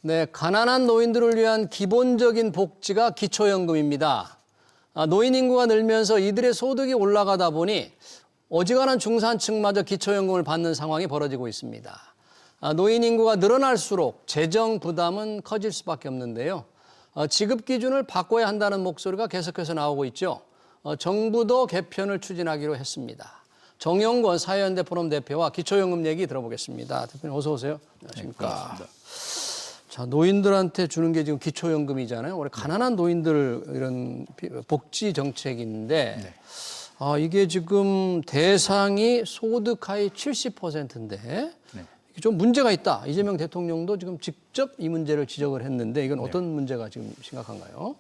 네, 가난한 노인들을 위한 기본적인 복지가 기초연금입니다. 노인 인구가 늘면서 이들의 소득이 올라가다 보니 어지간한 중산층마저 기초연금을 받는 상황이 벌어지고 있습니다. 노인 인구가 늘어날수록 재정 부담은 커질 수밖에 없는데요. 지급 기준을 바꿔야 한다는 목소리가 계속해서 나오고 있죠. 정부도 개편을 추진하기로 했습니다. 정영권 사회연대 포럼 대표와 기초연금 얘기 들어보겠습니다. 대표님 어서 오세요. 안녕하십니까. 네, 자, 노인들한테 주는 게 지금 기초연금이잖아요. 원래 가난한 노인들 이런 복지 정책인데 네. 이게 지금 대상이 소득 하위 70%인데 네. 좀 문제가 있다. 이재명 대통령도 지금 직접 이 문제를 지적을 했는데 이건 어떤 문제가 지금 심각한가요?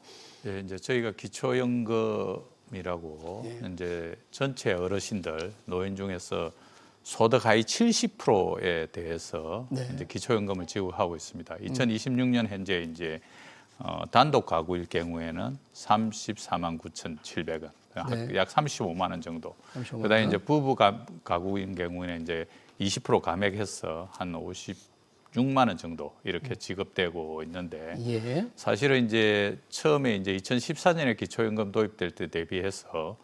예, 이제 저희가 기초연금이라고 이제 전체 어르신들 노인 중에서 소득 하위 70%에 대해서 이제 기초연금을 지급하고 있습니다. 2026년 현재 이제 단독 가구일 경우에는 34만 9,700원, 약 35만 원 정도. 35만 그다음에 원. 이제 부부 가구인 경우에는 이제 20% 감액해서 한 56만 원 정도 이렇게 지급되고 있는데 예. 사실은 이제 처음에 이제 2014년에 기초연금 도입될 때 대비해서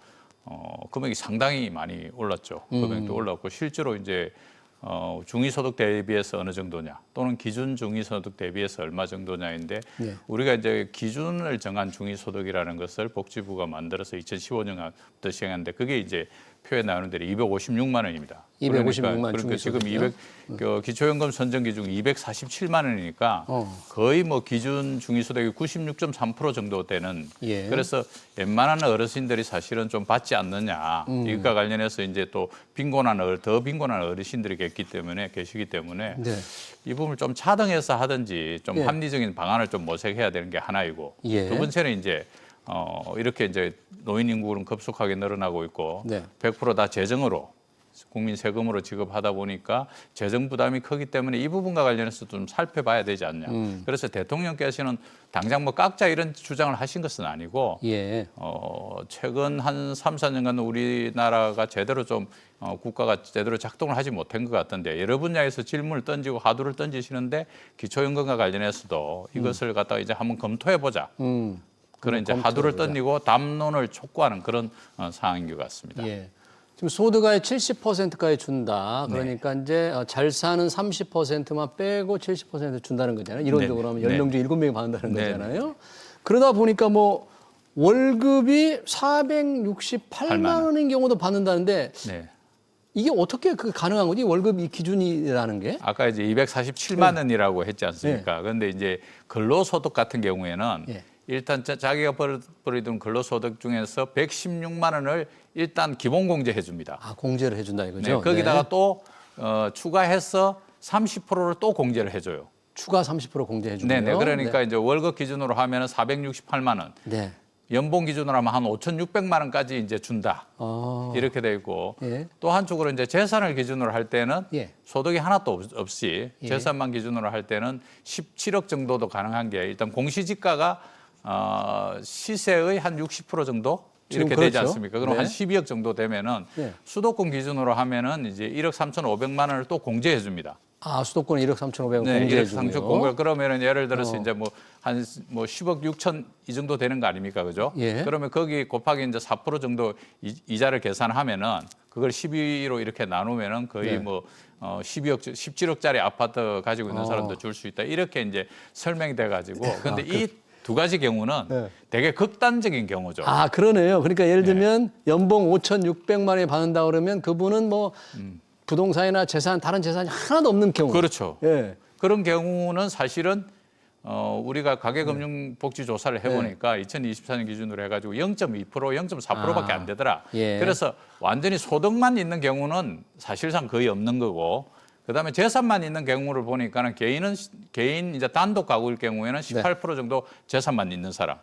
금액이 상당히 많이 올랐죠. 금액도 올랐고 실제로 이제 중위소득 대비해서 어느 정도냐 또는 기준 중위소득 대비해서 얼마 정도냐인데 네. 우리가 이제 기준을 정한 중위소득이라는 것을 복지부가 만들어서 2015년부터 시행했는데 그게 이제 표에 나오는 대로 256만 원입니다. 256만 그러니까 지금 중위소득이요? 기초연금 선정 기준 247만 원이니까 거의 뭐 기준 중위소득이 96.3% 정도 되는 예. 그래서 웬만한 어르신들이 사실은 좀 받지 않느냐 이것과 관련해서 이제 또 더 빈곤한 어르신들이 계시기 때문에 네. 이 부분을 좀 차등해서 하든지 좀 예. 합리적인 방안을 좀 모색해야 되는 게 하나이고 예. 두 번째는 이제 이렇게 이제 노인 인구는 급속하게 늘어나고 있고 네. 100% 다 재정으로 국민 세금으로 지급하다 보니까 재정 부담이 크기 때문에 이 부분과 관련해서 좀 살펴봐야 되지 않냐. 그래서 대통령께서는 당장 뭐 깎자 이런 주장을 하신 것은 아니고 예. 최근 한 3, 4년간 우리나라가 제대로 좀 국가가 제대로 작동을 하지 못한 것 같던데 여러 분야에서 질문을 던지고 하두를 던지시는데 기초연금과 관련해서도 이것을 갖다가 이제 한번 검토해 보자. 그런 이제 하두를 던지고 담론을 촉구하는 그런 상황인 것 같습니다. 예. 지금 소득의 70%까지 준다. 그러니까 이제 잘 사는 30%만 빼고 70% 준다는 거잖아요. 이론적으로 하면 10명 중 7명이 받는다는 거잖아요. 그러다 보니까 뭐 월급이 468만 원인 경우도 받는다는데 네. 이게 어떻게 가능한 거지? 월급 이 기준이라는 게? 아까 이제 247만 원이라고 했지 않습니까? 그런데 이제 근로소득 같은 경우에는 일단 자기가 벌이던 근로소득 중에서 116만 원을 일단 기본 공제해 줍니다. 아, 공제를 해준다 이거죠? 네, 거기다가 또 추가해서 30%를 또 공제를 해줘요. 추가 30% 공제해 주고요. 네네. 그러니까 이제 월급 기준으로 하면 468만 원. 네. 연봉 기준으로 하면 한 5,600만 원까지 이제 준다. 이렇게 돼 있고 예. 또 한쪽으로 이제 재산을 기준으로 할 때는 예. 소득이 하나도 없이 재산만 기준으로 할 때는 17억 정도도 가능한 게 일단 공시지가가 시세의 한 60% 정도 이렇게 지금 되지 그렇죠. 않습니까? 그럼 네. 한 12억 정도 되면은 수도권 기준으로 하면은 이제 1억 3,500만 원을 또 공제해 줍니다. 아, 수도권 1억 3,500원 네, 공제해 1억 3천 주고요. 공제. 그러면은 예를 들어서 이제 뭐 한 10억 6천 이 정도 되는 거 아닙니까? 그죠? 예. 그러면 거기 곱하기 이제 4% 정도 이자를 계산하면은 그걸 12로 이렇게 나누면은 거의 뭐 12억, 17억짜리 아파트 가지고 있는 사람도 줄 수 있다. 이렇게 이제 설명이 돼 가지고. 근데 이 두 가지 경우는 되게 극단적인 경우죠. 아, 그러네요. 그러니까 예를 들면 연봉 5,600만 원이 받는다 그러면 그분은 뭐 부동산이나 다른 재산이 하나도 없는 경우. 그렇죠. 예. 그런 경우는 사실은 우리가 가계금융복지조사를 해보니까 2024년 기준으로 해가지고 0.2%, 0.4%밖에 안 되더라. 예. 그래서 완전히 소득만 있는 경우는 사실상 거의 없는 거고 그다음에 재산만 있는 경우를 보니까는 개인 이제 단독 가구일 경우에는 18% 정도 재산만 있는 사람.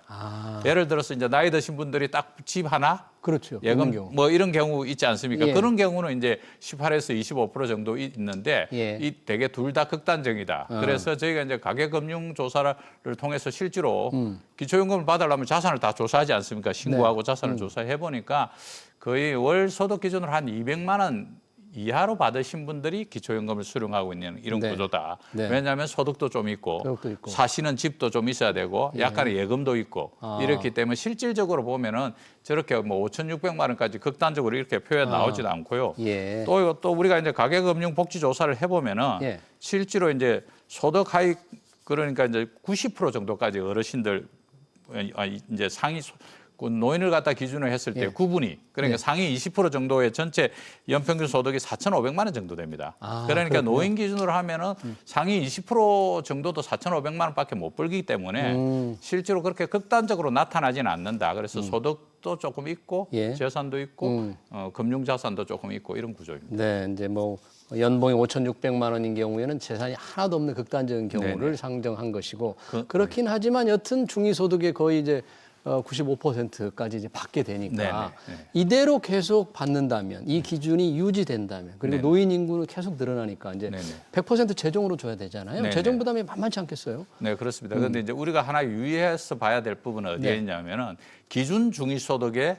예를 들어서 이제 나이 드신 분들이 딱 집 하나 그렇죠. 예금 없는 경우. 뭐 이런 경우 있지 않습니까? 예. 그런 경우는 이제 18에서 25% 정도 있는데 이 되게 둘 다 극단적이다. 그래서 저희가 이제 가계금융 조사를 통해서 실제로 기초연금을 받으려면 자산을 다 조사하지 않습니까? 신고하고 자산을 조사해 보니까 거의 월 소득 기준으로 한 200만 원 이하로 받으신 분들이 기초연금을 수령하고 있는 이런 네. 구조다. 네. 왜냐하면 소득도 좀 있고, 소득도 있고. 사시는 집도 좀 있어야 되고 약간의 예금도 있고 이렇기 때문에 실질적으로 보면은 저렇게 뭐 5,600만 원까지 극단적으로 이렇게 표현 나오지도 않고요. 예. 또 우리가 이제 가계금융복지 조사를 해보면은 예. 실제로 이제 소득 하위 그러니까 이제 90% 정도까지 어르신들 이제 상위 그 노인을 갖다 기준으로 했을 때 예. 구분이 그러니까 예. 상위 20% 정도의 전체 연평균 소득이 4,500만 원 정도 됩니다. 그러니까 그렇군요. 노인 기준으로 하면은 상위 20% 정도도 4,500만 원밖에 못 벌기 때문에 실제로 그렇게 극단적으로 나타나지는 않는다. 그래서 소득도 조금 있고 예. 재산도 있고 금융 자산도 조금 있고 이런 구조입니다. 네, 이제 뭐 연봉이 5,600만 원인 경우에는 재산이 하나도 없는 극단적인 경우를 네네. 상정한 것이고 그렇긴 하지만 여튼 중위소득의 거의 이제 95%까지 이제 받게 되니까 네네. 네. 이대로 계속 받는다면 이 기준이 유지된다면 그리고 네네. 노인 인구는 계속 늘어나니까 이제 네네. 100% 재정으로 줘야 되잖아요. 네네. 재정 부담이 만만치 않겠어요. 네, 그렇습니다. 그런데 이제 우리가 하나 유의해서 봐야 될 부분은 어디에 네. 있냐면은 기준 중위소득에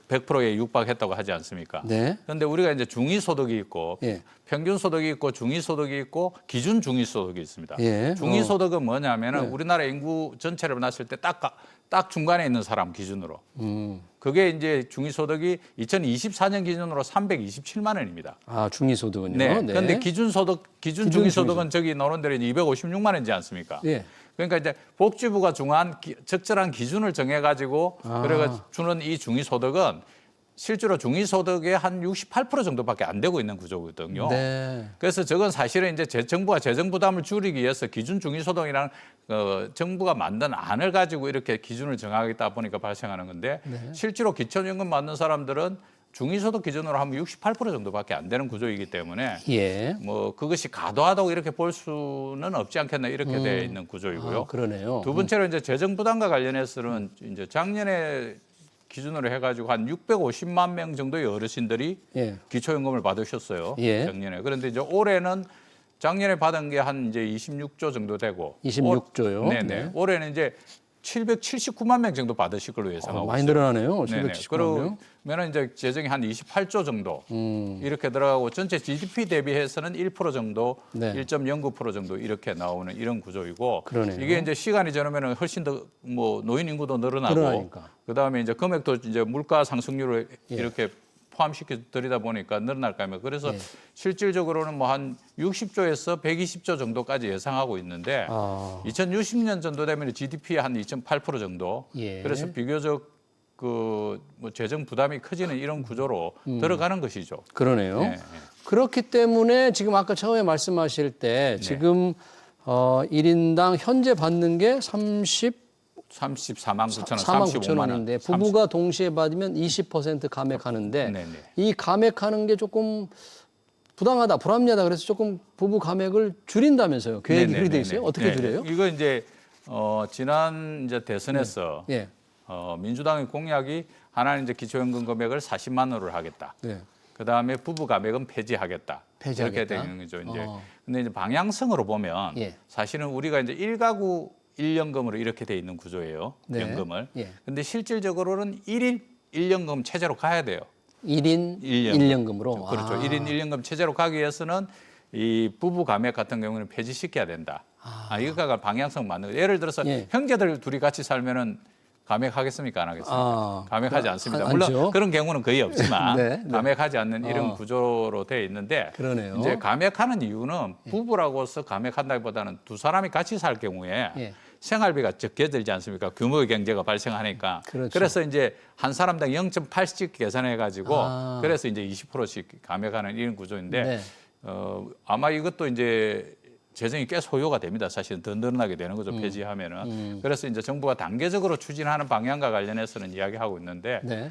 100%에 육박했다고 하지 않습니까? 네. 그런데 우리가 이제 중위소득이 있고 예. 평균소득이 있고 중위소득이 있고 기준 중위소득이 있습니다. 예. 중위소득은 뭐냐면은 우리나라 인구 전체를 봤을 때 딱 중간에 있는 사람 기준으로. 그게 이제 중위소득이 2024년 기준으로 327만 원입니다. 아, 중위소득은요. 네. 그런데 기준 중위소득은 저기 나오는 대로 256만 원이지 않습니까? 예. 그러니까 이제 복지부가 정한 적절한 기준을 정해가지고 그래가 주는 이 중위소득은 실제로 중위소득의 한 68% 정도밖에 안 되고 있는 구조거든요. 네. 그래서 저건 사실은 이제 정부가 재정 부담을 줄이기 위해서 기준 중위소득이라는 정부가 만든 안을 가지고 이렇게 기준을 정하겠다 보니까 발생하는 건데 실제로 기초연금 받는 사람들은 중위소득 기준으로 하면 68% 정도밖에 안 되는 구조이기 때문에 예. 뭐 그것이 과도하다고 이렇게 볼 수는 없지 않겠나 이렇게 되어 있는 구조이고요. 아, 그러네요. 두 번째로 이제 재정 부담과 관련해서는 이제 작년에 기준으로 해가지고 한 650만 명 정도의 어르신들이 예. 기초연금을 받으셨어요. 예. 작년에. 그런데 이제 올해는 작년에 받은 게 한 이제 26조 정도 되고 26조요. 네네. 네. 올해는 이제 779만 명 정도 받으실 걸로 예상하고 많이 있어요. 늘어나네요. 네네. 779만 명. 그러면 이제 재정이 한 28조 정도 이렇게 들어가고 전체 GDP 대비해서는 1% 정도, 네. 1.09% 정도 이렇게 나오는 이런 구조이고 그러네요. 이게 이제 시간이 지나면 훨씬 더 뭐 노인 인구도 늘어나고 늘어나니까. 그다음에 이제 금액도 이제 물가 상승률을 이렇게 포함시켜 드리다 보니까 늘어날 거 아닙니까? 그래서 실질적으로는 뭐 한 60조에서 120조 정도까지 예상하고 있는데 2060년 정도 되면 GDP의 한 2.8% 정도. 예. 그래서 비교적 그 뭐 재정 부담이 커지는 이런 구조로 들어가는 것이죠. 그러네요. 네. 그렇기 때문에 지금 아까 처음에 말씀하실 때 지금 1인당 현재 받는 게 34만 9천 원, 4만 9천 35만 원. 원인데 부부가 동시에 받으면 20% 감액하는데 네네. 이 감액하는 게 조금 부당하다, 불합리하다 그래서 조금 부부 감액을 줄인다면서요. 계획이 그렇게 돼 있어요? 어떻게 줄여요? 이거 이제 지난 이제 대선에서 예. 민주당의 공약이 하나는 이제 기초연금 금액을 40만 원으로 하겠다. 네. 그다음에 부부 감액은 폐지하겠다. 폐지하겠다. 이렇게 되는 거죠. 이제 근데 이제 방향성으로 보면 예. 사실은 우리가 이제 1가구 1연금으로 이렇게 돼 있는 구조예요. 네. 연금을. 예. 근데 실질적으로는 1일 1연금 체제로 가야 돼요. 1인 일연금. 1연금으로. 그렇죠. 1인 1연금 체제로 가기 위해서는 이 부부 감액 같은 경우는 폐지시켜야 된다. 이거가 방향성 맞는 거예요. 예를 들어서 예. 형제들 둘이 같이 살면은 감액하겠습니까? 안 하겠습니까? 감액하지 않습니다. 물론 않죠. 그런 경우는 거의 없지만 네, 네. 감액하지 않는 이런 구조로 되어 있는데 그러네요. 이제 감액하는 이유는 부부라고서 감액한다기보다는 두 사람이 같이 살 경우에 예. 생활비가 적게 들지 않습니까? 규모의 경제가 발생하니까. 그렇죠. 그래서 이제 한 사람당 0.8씩 계산해 가지고 그래서 이제 20%씩 감액하는 이런 구조인데 네. 아마 이것도 이제 재정이 꽤 소요가 됩니다. 사실은 더 늘어나게 되는 거죠. 폐지하면은. 그래서 이제 정부가 단계적으로 추진하는 방향과 관련해서는 이야기하고 있는데 네.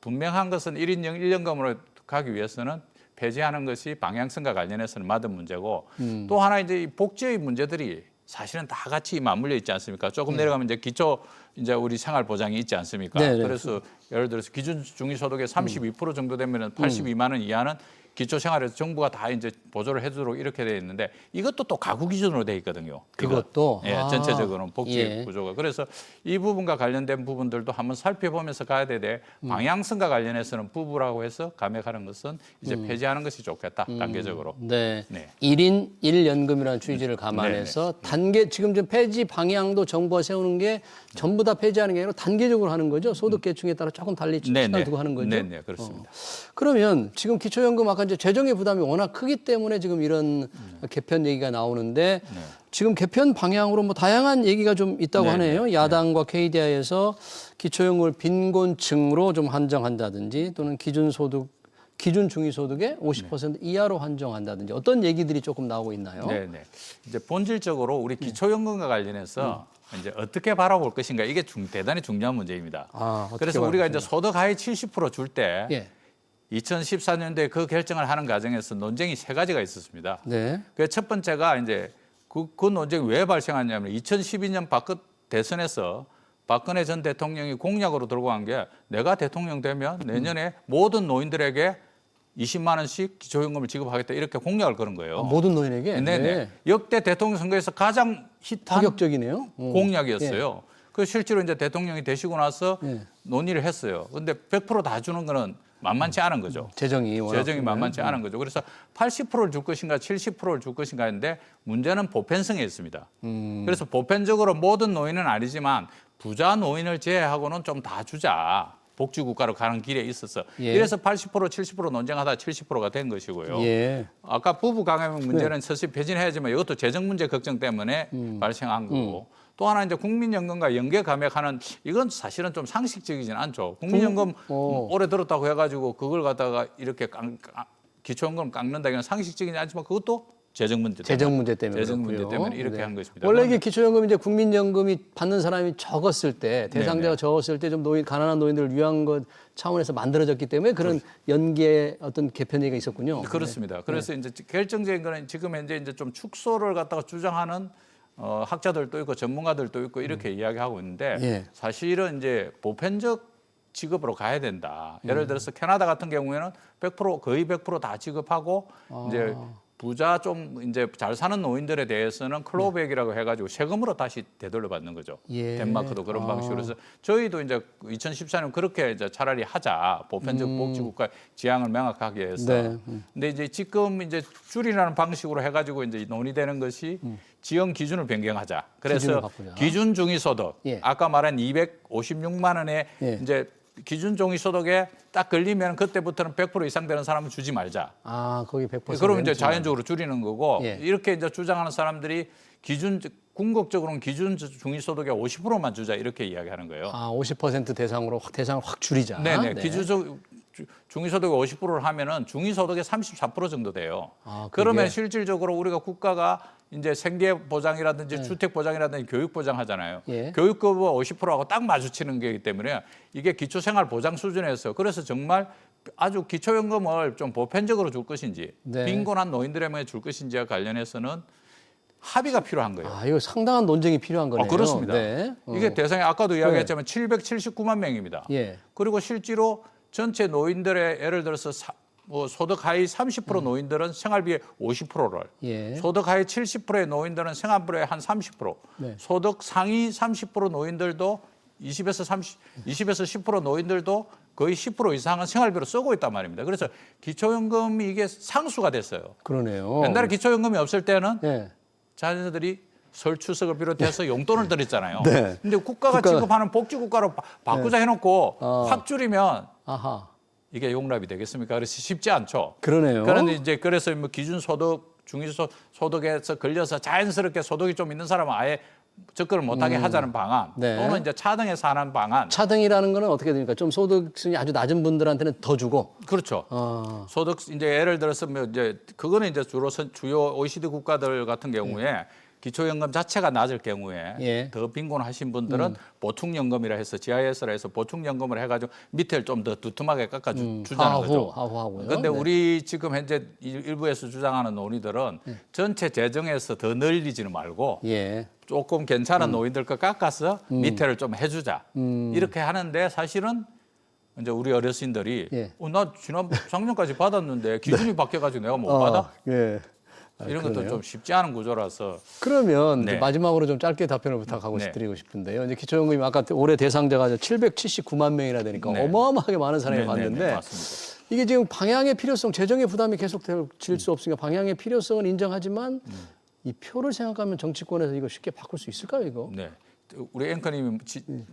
분명한 것은 1인 1연금으로 가기 위해서는 폐지하는 것이 방향성과 관련해서는 맞은 문제고 또 하나 이제 이 복지의 문제들이 사실은 다 같이 맞물려 있지 않습니까? 조금 내려가면 이제 기초 이제 우리 생활 보장이 있지 않습니까? 네, 네. 그래서 예를 들어서 기준 중위소득의 32% 정도 되면은 82만 원 이하는 기초생활에서 정부가 다 이제 보조를 해주도록 이렇게 돼 있는데 이것도 또 가구 기준으로 돼 있거든요. 그것도 예, 전체적으로는 복지 예. 구조가. 그래서 이 부분과 관련된 부분들도 한번 살펴보면서 가야 되되 방향성과 관련해서는 부부라고 해서 감액하는 것은 이제 폐지하는 것이 좋겠다. 단계적으로. 네. 네. 1인 1연금이라는 취지를 감안해서 단계 지금 좀 폐지 방향도 정부가 세우는 게 전부 다 폐지하는 게 아니라 단계적으로 하는 거죠. 소득 계층에 따라 조금 달리 시간을 두고 하는 거죠. 네, 그렇습니다. 그러면 지금 기초연금 아까 이제 재정의 부담이 워낙 크기 때문에 지금 이런 개편 얘기가 나오는데 지금 개편 방향으로 뭐 다양한 얘기가 좀 있다고 네, 하네요. 야당과 KDI에서 기초연금을 빈곤층으로 좀 한정한다든지 또는 기준 중위소득의 50% 이하로 한정한다든지 어떤 얘기들이 조금 나오고 있나요? 네. 이제 본질적으로 우리 기초연금과 관련해서 이제 어떻게 바라볼 것인가 이게 대단히 중요한 문제입니다. 어떻게 그래서 우리가 이제 바라보십니까? 소득 하위 70% 줄 때 예. 2014년도에 그 결정을 하는 과정에서 논쟁이 세 가지가 있었습니다. 네. 그 첫 번째가 이제 그 논쟁이 왜 발생했냐면 2012년 대선에서 박근혜 전 대통령이 공약으로 들고 간 게 내가 대통령 되면 내년에 모든 노인들에게 20만 원씩 기초연금을 지급하겠다 이렇게 공약을 걸은 거예요. 모든 노인에게? 네네. 역대 대통령 선거에서 가장 힛한 파격적이네요. 공약이었어요. 그 실제로 이제 대통령이 되시고 나서 예. 논의를 했어요. 근데 100%다 주는 거는 만만치 않은 거죠. 재정이 만만치 않은 거죠. 그래서 80%를 줄 것인가 70%를 줄 것인가 했는데 문제는 보편성에 있습니다. 그래서 보편적으로 모든 노인은 아니지만 부자 노인을 제외하고는 좀 다 주자. 복지국가로 가는 길에 있어서 예. 이래서 80% 70% 논쟁하다 70%가 된 것이고요. 예. 아까 부부 강행 문제는 사실 폐지해야지만 이것도 재정 문제 걱정 때문에 발생한 거고 또 하나 이제 국민연금과 연계 감액하는 이건 사실은 좀 상식적이진 않죠. 국민연금 오래 들었다고 해가지고 그걸 갖다가 이렇게 기초연금 깎는다 이건 상식적이지 않지만 그것도 재정 문제 때문에 이렇게 네. 한 것입니다. 원래 이게 기초연금 이제 국민연금이 받는 사람이 적었을 때 대상자가 적었을 때 좀 가난한 노인들을 위한 것 차원에서 만들어졌기 때문에 그런 연계의 어떤 개편 얘기가 있었군요. 그렇습니다. 그래서 이제 결정적인 거는 지금 현재 이제 좀 축소를 갖다가 주장하는 학자들도 있고 전문가들도 있고 이렇게 이야기하고 있는데 예. 사실은 이제 보편적 지급으로 가야 된다. 예를 들어서 캐나다 같은 경우에는 100% 거의 100%다 지급하고 이제 부자 좀 이제 잘 사는 노인들에 대해서는 클로백이라고 해가지고 세금으로 다시 되돌려 받는 거죠. 예. 덴마크도 그런 방식으로 해서 저희도 이제 2014년 그렇게 이제 차라리 하자 보편적 복지국가 지향을 명확하게 해서. 네. 근데 이제 지금 이제 줄이라는 방식으로 해가지고 이제 논의되는 것이 지원 기준을 변경하자. 기준을 그래서 바꾸자. 기준 중위소득 예. 아까 말한 256만 원에 예. 이제 기준 중위소득에 딱 걸리면 그때부터는 100% 이상 되는 사람은 주지 말자. 거기 100%. 그러면 이제 자연적으로 줄이는 거고 예. 이렇게 이제 주장하는 사람들이 궁극적으로는 기준 중위소득의 50%만 주자 이렇게 이야기하는 거예요. 50% 대상을 확 줄이자. 네네. 네. 기준 중위소득의 50%를 하면은 중위소득의 34% 정도 돼요. 그게? 그러면 실질적으로 우리가 국가가 이제 생계 보장이라든지 주택 보장이라든지 교육 보장하잖아요. 예. 교육급은 50%하고 딱 마주치는 거기 때문에 이게 기초생활 보장 수준에서 그래서 정말 아주 기초연금을 좀 보편적으로 줄 것인지 네. 빈곤한 노인들에게 줄 것인지와 관련해서는 합의가 필요한 거예요. 이거 상당한 논쟁이 필요한 거네요. 그렇습니다. 네. 이게 대상이 아까도 이야기했지만 779만 명입니다. 예. 그리고 실제로 전체 노인들의 예를 들어서 소득 하위 30% 노인들은 생활비의 50%를, 예. 소득 하위 70%의 노인들은 생활비의 한 30%, 네. 소득 상위 30% 노인들도 20에서 10% 노인들도 거의 10% 이상은 생활비로 쓰고 있단 말입니다. 그래서 기초연금이 이게 상수가 됐어요. 그러네요. 옛날에 기초연금이 없을 때는 예. 자녀들이 설 추석을 비롯해서 용돈을 드렸잖아요. 네. 근데 국가가 지급하는 복지국가로 바꾸자 해놓고 확 줄이면 아하. 이게 용납이 되겠습니까? 그래서 쉽지 않죠. 그러네요. 그런데 이제 그래서 뭐 기준소득, 중위소득에서 걸려서 자연스럽게 소득이 좀 있는 사람은 아예 접근을 못하게 하자는 방안 네. 또는 이제 차등해서 하는 방안. 차등이라는 거는 어떻게 됩니까? 좀 소득순이 아주 낮은 분들한테는 더 주고. 그렇죠. 소득 이제 예를 들어서 뭐 이제 그거는 이제 주로 주요 OECD 국가들 같은 경우에 기초연금 자체가 낮을 경우에 예. 더 빈곤하신 분들은 보충연금이라 해서 GIS라 해서 보충연금을 해가지고 밑에를 좀 더 두툼하게 깎아주자는 거죠. 하고요. 그런데 네. 우리 지금 현재 일부에서 주장하는 논의들은 전체 재정에서 더 늘리지는 말고 예. 조금 괜찮은 노인들 거 깎아서 밑에를 좀 해주자. 이렇게 하는데 사실은 이제 우리 어르신들이 예. 나 작년까지 받았는데 기준이 바뀌어가지고 내가 못 받아? 예. 이런 것도 그러네요. 좀 쉽지 않은 구조라서 그러면 네. 이제 마지막으로 좀 짧게 답변을 부탁하고 네. 드리고 싶은데요. 이제 기초연금이 아까 올해 대상자가 779만 명이나 되니까 네. 어마어마하게 많은 사람이 받는데 맞습니다. 이게 지금 방향의 필요성, 재정의 부담이 계속될 수 없으니까 방향의 필요성은 인정하지만 이 표를 생각하면 정치권에서 이거 쉽게 바꿀 수 있을까요, 이거? 네. 우리 앵커님이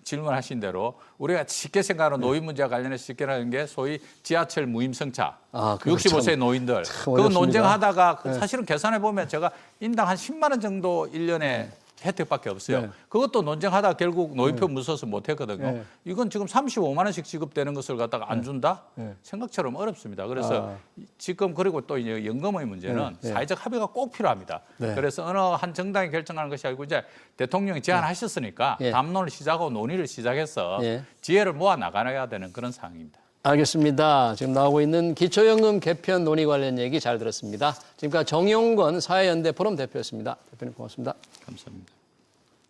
질문하신 대로 우리가 쉽게 생각하는 노인 문제와 관련해서 쉽게 하는 게 소위 지하철 무임승차, 그거 65세 노인들 그거 어렵습니다. 논쟁하다가 사실은 계산해 보면 제가 인당 한 10만 원 정도 1년에 혜택밖에 없어요. 네. 그것도 논쟁하다 결국 노인표 무서워서 못 했거든요. 네. 이건 지금 35만 원씩 지급되는 것을 갖다가 안 준다? 네. 생각처럼 어렵습니다. 그래서 지금 그리고 또 이제 연금의 문제는 네. 사회적 합의가 꼭 필요합니다. 네. 그래서 어느 한 정당이 결정하는 것이 아니고 이제 대통령이 제안하셨으니까 예. 담론을 시작하고 논의를 시작해서 예. 지혜를 모아 나가야 되는 그런 상황입니다. 알겠습니다. 지금 나오고 있는 기초연금 개편 논의 관련 얘기 잘 들었습니다. 지금까지 정용건 사회연대 포럼 대표였습니다. 대표님 고맙습니다. 감사합니다.